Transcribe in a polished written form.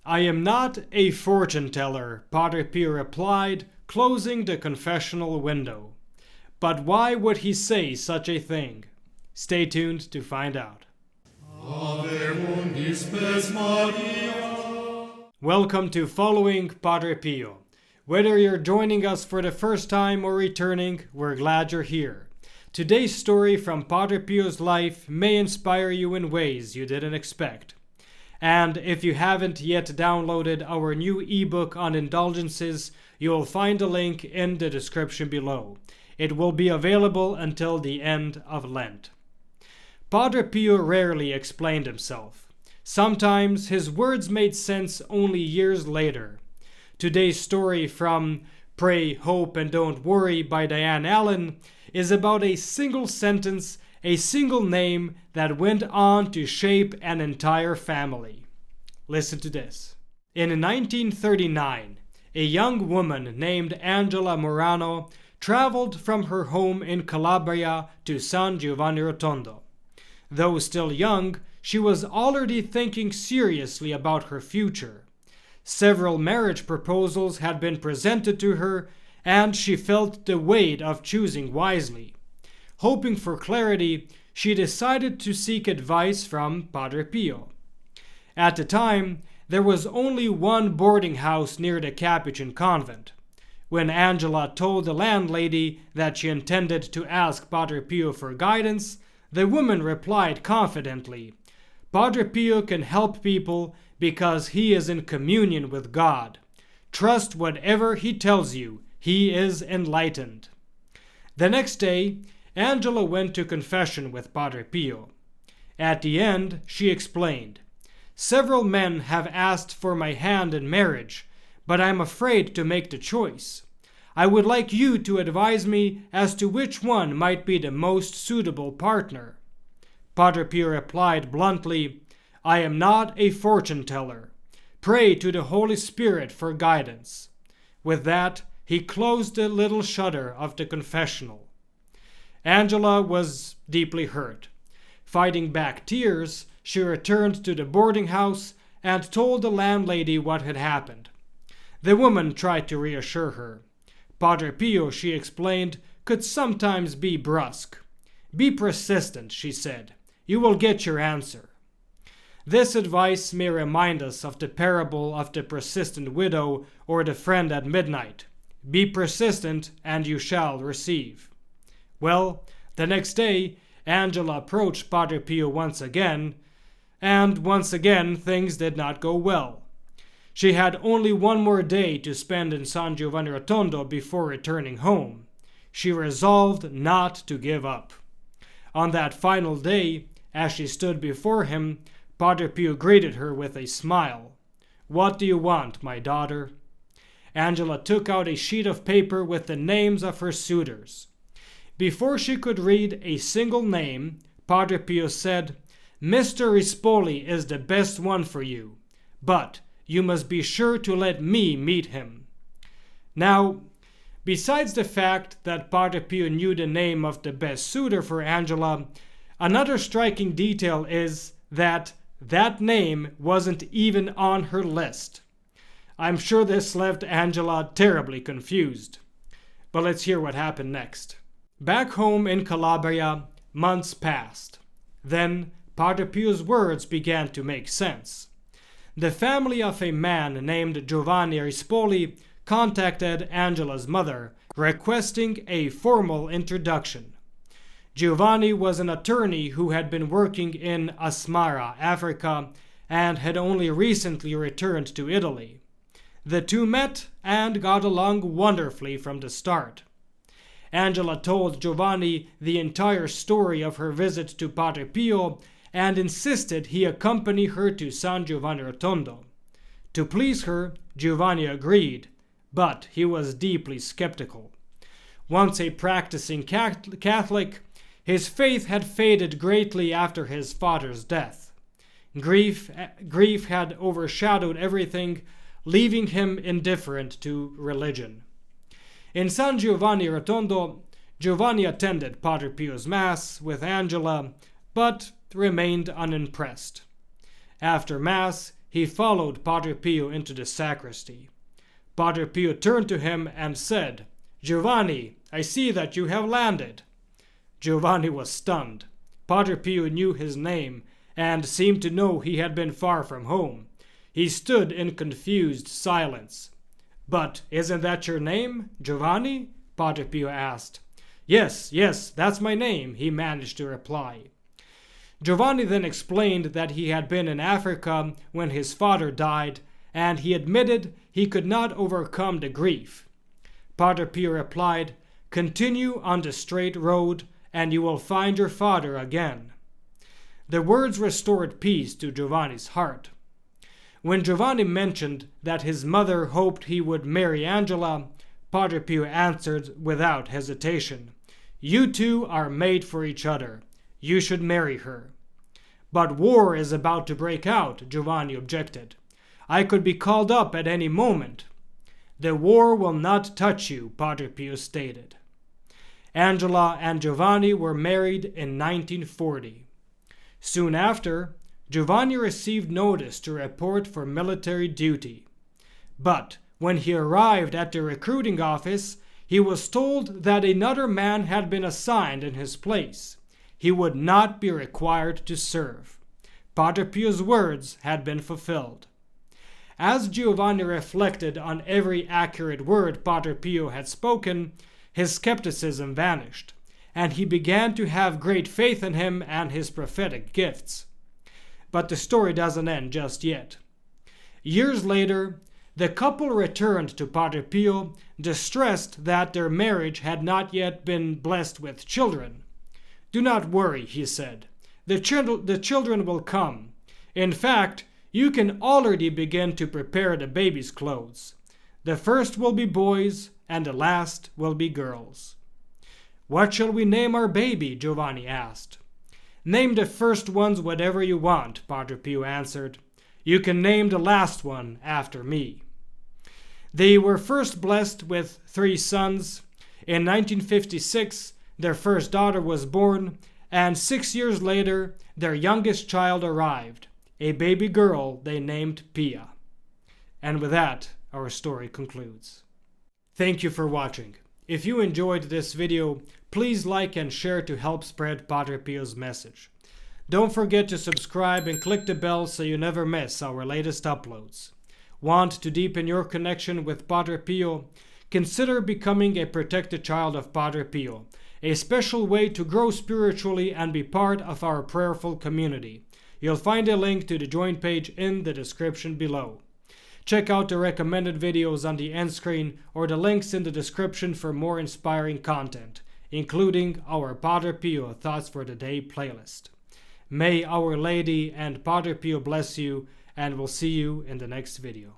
"I am not a fortune teller," Padre Pio replied, closing the confessional window. But why would he say such a thing? Stay tuned to find out. Welcome to Following Padre Pio. Whether you're joining us for the first time or returning, we're glad you're here. Today's story from Padre Pio's life may inspire you in ways you didn't expect. And if you haven't yet downloaded our new ebook on Indulgences, you'll find a link in the description below. It will be available until the end of Lent. Padre Pio rarely explained himself. Sometimes his words made sense only years later. Today's story from Pray, Hope, and Don't Worry by Diane Allen is about a single sentence, a single name that went on to shape an entire family. Listen to this. In 1939, a young woman named Angela Morano traveled from her home in Calabria to San Giovanni Rotondo. Though still young, she was already thinking seriously about her future. Several marriage proposals had been presented to her, and she felt the weight of choosing wisely. Hoping for clarity, she decided to seek advice from Padre Pio. At the time, there was only one boarding house near the Capuchin convent. When Angela told the landlady that she intended to ask Padre Pio for guidance, the woman replied confidently, "Padre Pio can help people because he is in communion with God. Trust whatever he tells you. He is enlightened." The next day, Angela went to confession with Padre Pio. At the end, she explained, "Several men have asked for my hand in marriage, but I'm afraid to make the choice. I would like you to advise me as to which one might be the most suitable partner." Padre Pio replied bluntly, "I am not a fortune teller. Pray to the Holy Spirit for guidance." With that, he closed the little shutter of the confessional. Angela was deeply hurt. Fighting back tears, she returned to the boarding house and told the landlady what had happened. The woman tried to reassure her. Padre Pio, she explained, could sometimes be brusque. "Be persistent," she said. "You will get your answer." This advice may remind us of the parable of the persistent widow or the friend at midnight. Be persistent and you shall receive. Well, the next day, Angela approached Padre Pio once again, and once again things did not go well. She had only one more day to spend in San Giovanni Rotondo before returning home. She resolved not to give up. On that final day, as she stood before him, Padre Pio greeted her with a smile. "What do you want, my daughter?" Angela took out a sheet of paper with the names of her suitors. Before she could read a single name, Padre Pio said, "Mr. Rispoli is the best one for you, but you must be sure to let me meet him." Now, besides the fact that Padre Pio knew the name of the best suitor for Angela, another striking detail is that name wasn't even on her list. I'm sure this left Angela terribly confused. But let's hear what happened next. Back home in Calabria, months passed. Then Padre Pio's words began to make sense. The family of a man named Giovanni Rispoli contacted Angela's mother, requesting a formal introduction. Giovanni was an attorney who had been working in Asmara, Africa, and had only recently returned to Italy. The two met and got along wonderfully from the start. Angela told Giovanni the entire story of her visit to Padre Pio and insisted he accompany her to San Giovanni Rotondo. To please her, Giovanni agreed, but he was deeply skeptical. Once a practicing Catholic, his faith had faded greatly after his father's death. Grief had overshadowed everything, leaving him indifferent to religion. In San Giovanni Rotondo, Giovanni attended Padre Pio's Mass with Angela, but remained unimpressed. After Mass, he followed Padre Pio into the sacristy. Padre Pio turned to him and said, "Giovanni, I see that you have landed." Giovanni was stunned. Padre Pio knew his name and seemed to know he had been far from home. He stood in confused silence. "But isn't that your name, Giovanni?" Padre Pio asked. Yes, that's my name," he managed to reply. Giovanni then explained that he had been in Africa when his father died, and he admitted he could not overcome the grief. Padre Pio replied, "Continue on the straight road, and you will find your father again." The words restored peace to Giovanni's heart. When Giovanni mentioned that his mother hoped he would marry Angela, Padre Pio answered without hesitation, "You two are made for each other. You should marry her." "But war is about to break out," Giovanni objected. "I could be called up at any moment." "The war will not touch you," Padre Pio stated. Angela and Giovanni were married in 1940. Soon after, Giovanni received notice to report for military duty. But when he arrived at the recruiting office, he was told that another man had been assigned in his place. He would not be required to serve. Padre Pio's words had been fulfilled. As Giovanni reflected on every accurate word Padre Pio had spoken, his skepticism vanished, and he began to have great faith in him and his prophetic gifts. But the story doesn't end just yet. Years later, the couple returned to Padre Pio, distressed that their marriage had not yet been blessed with children. "Do not worry," he said. The children will come. In fact, you can already begin to prepare the baby's clothes. The first will be boys, and the last will be girls." "What shall we name our baby?" Giovanni asked. "Name the first ones whatever you want," Padre Pio answered. "You can name the last one after me." They were first blessed with 3 sons. In 1956, their first daughter was born, and 6 years later, their youngest child arrived, a baby girl they named Pia. And with that, our story concludes. Thank you for watching. If you enjoyed this video, please like and share to help spread Padre Pio's message. Don't forget to subscribe and click the bell so you never miss our latest uploads. Want to deepen your connection with Padre Pio? Consider becoming a protected child of Padre Pio, a special way to grow spiritually and be part of our prayerful community. You'll find a link to the join page in the description below. Check out the recommended videos on the end screen or the links in the description for more inspiring content, including our Padre Pio Thoughts for the Day playlist. May Our Lady and Padre Pio bless you, and we'll see you in the next video.